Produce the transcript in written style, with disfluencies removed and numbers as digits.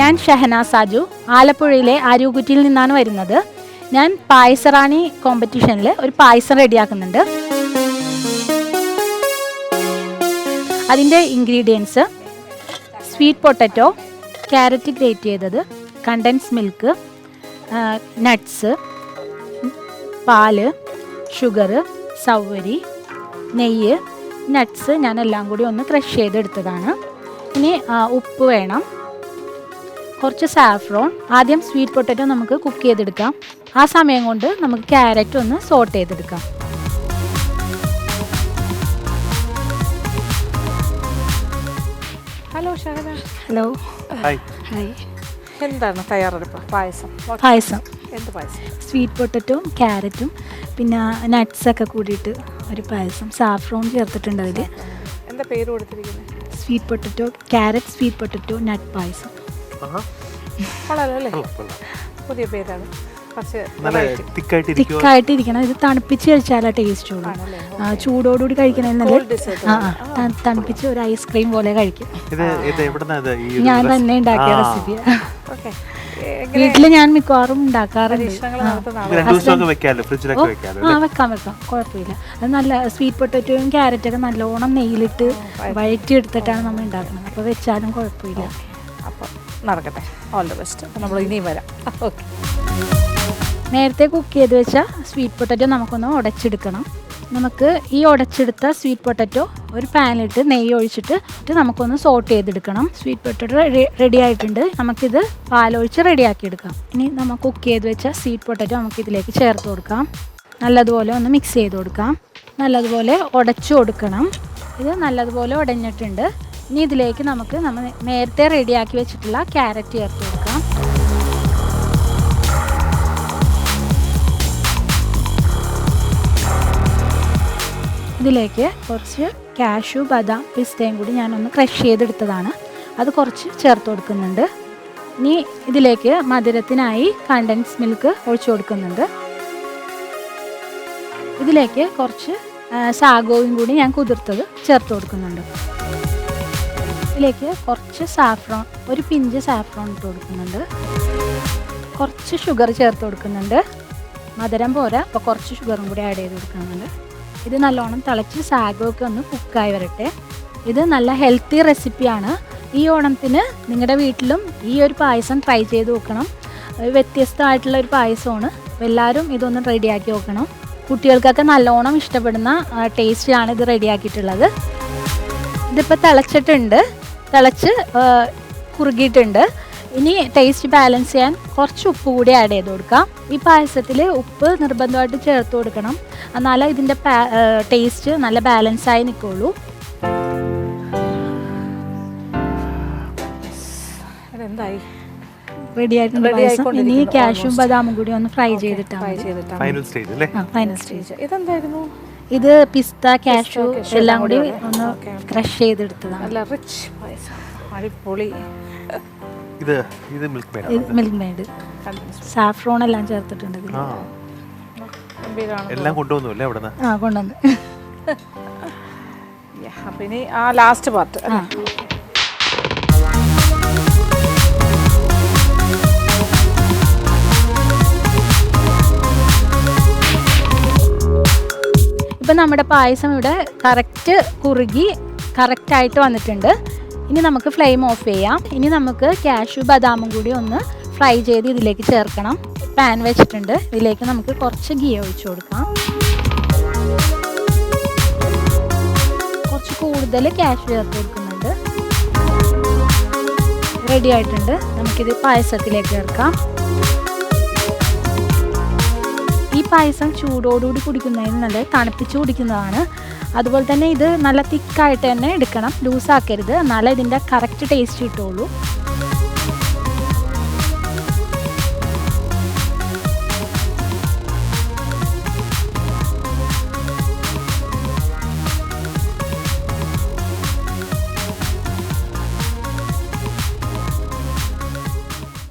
ഞാൻ ഷഹന സാജു, ആലപ്പുഴയിലെ ആര്യകുറ്റിയിൽ നിന്നാണ് വരുന്നത്. ഞാൻ പായസറാണി കോമ്പറ്റീഷനിൽ ഒരു പായസം റെഡിയാക്കുന്നുണ്ട്. അതിൻ്റെ ingredients sweet potato, carrot grate ചെയ്തത്, കണ്ടൻസ് മിൽക്ക്, നട്ട്സ്, പാല്, ഷുഗർ, സൗവരി, നെയ്യ്, നട്ട്സ് ഞാനെല്ലാം കൂടി ഒന്ന് ക്രഷ് ചെയ്തെടുത്തതാണ്. ഇനി ഉപ്പ് വേണം, കുറച്ച് സാഫ്രോൺ. ആദ്യം സ്വീറ്റ് പൊട്ടറ്റോ നമുക്ക് കുക്ക് ചെയ്തെടുക്കാം. ആ സമയം കൊണ്ട് നമുക്ക് ക്യാരറ്റ് ഒന്ന് സോട്ട് ചെയ്തെടുക്കാം. Hello Shahana. Hello. Hi. Hi. എന്താണ് തയ്യാറെടുപ്പ്? പായസം. എന്ത് പായസം? സ്വീറ്റ് പൊട്ടറ്റോയും ക്യാരറ്റും പിന്നെ നട്ട്സൊക്കെ കൂടിയിട്ട് ഒരു പായസം. സാഫ്രോൺ ചേർത്തിട്ടുണ്ട് അതിൽ. എന്താ പേര് കൊടുത്തിരിക്കുന്നത്? Sweet potato, carrot sweet potato nut payasam. കൊള്ളാലോ. പുതിയ പേരാണ്. തിക്കായിട്ടിരിക്കണം. ഇത് തണുപ്പിച്ച് കഴിച്ചാലേ ടേസ്റ്റ് ഉള്ളൂ. ചൂടോടുകൂടി കഴിക്കണമെന്നല്ല, തണുപ്പിച്ച് ഒരു ഐസ്ക്രീം പോലെ കഴിക്കും. ഞാൻ തന്നെ ഉണ്ടാക്കിയ റെസിപ്പിയാണ്. വീട്ടില് ഞാൻ മിക്കവാറും ഉണ്ടാക്കാറുണ്ട്. വെക്കാം, കുഴപ്പമില്ല. അത് നല്ല സ്വീറ്റ് പൊട്ടറ്റോയും ക്യാരറ്റൊക്കെ നല്ലോണം നെയ്യിലിട്ട് വഴറ്റി എടുത്തിട്ടാണ് നമ്മൾ ഉണ്ടാക്കുന്നത്. അപ്പോൾ വെച്ചാലും കുഴപ്പമില്ല. അപ്പോൾ നടക്കട്ടെ. All the best. അപ്പോൾ നമ്മൾ ഇനിയും വരാം. ഓക്കെ. നേരത്തെ കുക്ക് ചെയ്ത് വെച്ച സ്വീറ്റ് പൊട്ടറ്റോ നമുക്കൊന്ന് ഉടച്ചെടുക്കണം. നമുക്ക് ഈ ഉടച്ചെടുത്ത സ്വീറ്റ് പൊട്ടറ്റോ ഒരു പാനിലിട്ട് നെയ്യ് ഒഴിച്ചിട്ട് നമുക്കൊന്ന് സോട്ട് ചെയ്തെടുക്കണം. സ്വീറ്റ് പൊട്ടറ്റോ റെഡി ആയിട്ടുണ്ട്. നമുക്കിത് പാലൊഴിച്ച് റെഡിയാക്കി എടുക്കാം. ഇനി നമ്മൾ കുക്ക് ചെയ്ത് വെച്ച സ്വീറ്റ് പൊട്ടറ്റോ നമുക്കിതിലേക്ക് ചേർത്ത് കൊടുക്കാം. നല്ലതുപോലെ ഒന്ന് മിക്സ് ചെയ്ത് കൊടുക്കാം. നല്ലതുപോലെ ഉടച്ചു കൊടുക്കണം. ഇത് നല്ലതുപോലെ ഉടഞ്ഞിട്ടുണ്ട്. ഇനി ഇതിലേക്ക് നമ്മൾ നേരത്തെ റെഡിയാക്കി വെച്ചിട്ടുള്ള ക്യാരറ്റ് ചേർത്ത് കൊടുക്കാം. ഇതിലേക്ക് കുറച്ച് കാഷ്യൂ, ബദാം, പിസ്തയും കൂടി ഞാനൊന്ന് ക്രഷ് ചെയ്തെടുത്തതാണ്. അത് കുറച്ച് ചേർത്ത് കൊടുക്കുന്നുണ്ട്. ഇനി ഇതിലേക്ക് മധുരത്തിനായി കണ്ടൻസ് മിൽക്ക് ഒഴിച്ചു കൊടുക്കുന്നുണ്ട്. ഇതിലേക്ക് കുറച്ച് സാഗോയും കൂടി ഞാൻ കുതിർത്തത് ചേർത്ത് കൊടുക്കുന്നുണ്ട്. ഇതിലേക്ക് കുറച്ച് സാഫ്രോൺ, ഒരു പിഞ്ച് സാഫ്രോൺ ഇട്ട് കൊടുക്കുന്നുണ്ട്. കുറച്ച് ഷുഗർ ചേർത്ത് കൊടുക്കുന്നുണ്ട്. മധുരം പോരാ, അപ്പോൾ കുറച്ച് ഷുഗറും കൂടി ആഡ് ചെയ്ത് കൊടുക്കുന്നുണ്ട്. ഇത് നല്ലോണം തിളച്ച് സാഗമൊക്കെ ഒന്ന് കുക്കായി വരട്ടെ. ഇത് നല്ല ഹെൽത്തി റെസിപ്പിയാണ്. ഈ ഓണത്തിന് നിങ്ങളുടെ വീട്ടിലും ഈ ഒരു പായസം ട്രൈ ചെയ്ത് നോക്കണം. വ്യത്യസ്തമായിട്ടുള്ള ഒരു പായസമാണ്. എല്ലാവരും ഇതൊന്ന് റെഡിയാക്കി നോക്കണം. കുട്ടികൾക്കൊക്കെ നല്ലോണം ഇഷ്ടപ്പെടുന്ന ടേസ്റ്റിലാണ് ഇത് റെഡിയാക്കിയിട്ടുള്ളത്. ഇതിപ്പോൾ തിളച്ച് കുറുകിയിട്ടുണ്ട്. ഇനി ടേസ്റ്റ് ബാലൻസ് ചെയ്യാൻ കുറച്ച് ഉപ്പ് കൂടി ആഡ് ചെയ്ത് കൊടുക്കാം. ഈ പായസത്തിൽ ഉപ്പ് നിർബന്ധമായിട്ട് ചേർത്ത് കൊടുക്കണം. എന്നാലേ ഇതിൻ്റെ ടേസ്റ്റ് നല്ല ബാലൻസായി നിൽക്കുള്ളൂ. എന്തായി? റെഡി ആയിട്ടുണ്ട് പായസം. ഇനി കാഷ്യൂം ബദാമും കൂടി ഒന്ന് ഫ്രൈ ചെയ്തിട്ടാണ് ഫൈനൽ സ്റ്റേജ്. ഇതെന്തായിരുന്നു? ഇത് പിസ്ത, കാഷ്യൂ എല്ലാം കൂടി ഒന്ന് ക്രഷ് ചെയ്തെടുത്തതാണ്. നല്ല റിച്ച് പായസം, അടിപൊളി. ഇത് മിൽക്ക് മെയ്ഡ്, സാഫ്രോൺ എല്ലാം ചേർത്തിട്ടുണ്ട്. എല്ലാം കൊണ്ടുവന്നു അവിടുന്ന്. കൊണ്ടുവന്നു. അപ്പം ഇനി ആ ലാസ്റ്റ് പാർട്ട്. ഇപ്പം നമ്മുടെ പായസം ഇവിടെ കറക്റ്റ് കുറുകി കറക്റ്റായിട്ട് വന്നിട്ടുണ്ട്. ഇനി നമുക്ക് ഫ്ലെയിം ഓഫ് ചെയ്യാം. ഇനി നമുക്ക് കാഷ്യൂ ബദാമും കൂടി ഒന്ന് ഫ്രൈ ചെയ്ത് ഇതിലേക്ക് ചേർക്കണം. പാൻ വെച്ചിട്ടുണ്ട്. ഇതിലേക്ക് നമുക്ക് കുറച്ച് ഗീ ഒഴിച്ചു കൊടുക്കാം. കുറച്ച് കൂടുതൽ കാഷ്യൂ ചേർത്ത് കൊടുക്കുന്നുണ്ട്. റെഡി ആയിട്ടുണ്ട്. നമുക്കിത് പായസത്തിലേക്ക് ചേർക്കാം. ഈ പായസം ചൂടോടുകൂടി കുടിക്കുന്നതിന് നല്ല തണുപ്പിച്ച് കുടിക്കുന്നതാണ്. അതുപോലെ തന്നെ ഇത് നല്ല തിക്കായിട്ട് തന്നെ എടുക്കണം, ലൂസാക്കരുത്. എന്നാലേ ഇതിൻ്റെ കറക്റ്റ് ടേസ്റ്റ് കിട്ടുള്ളൂ.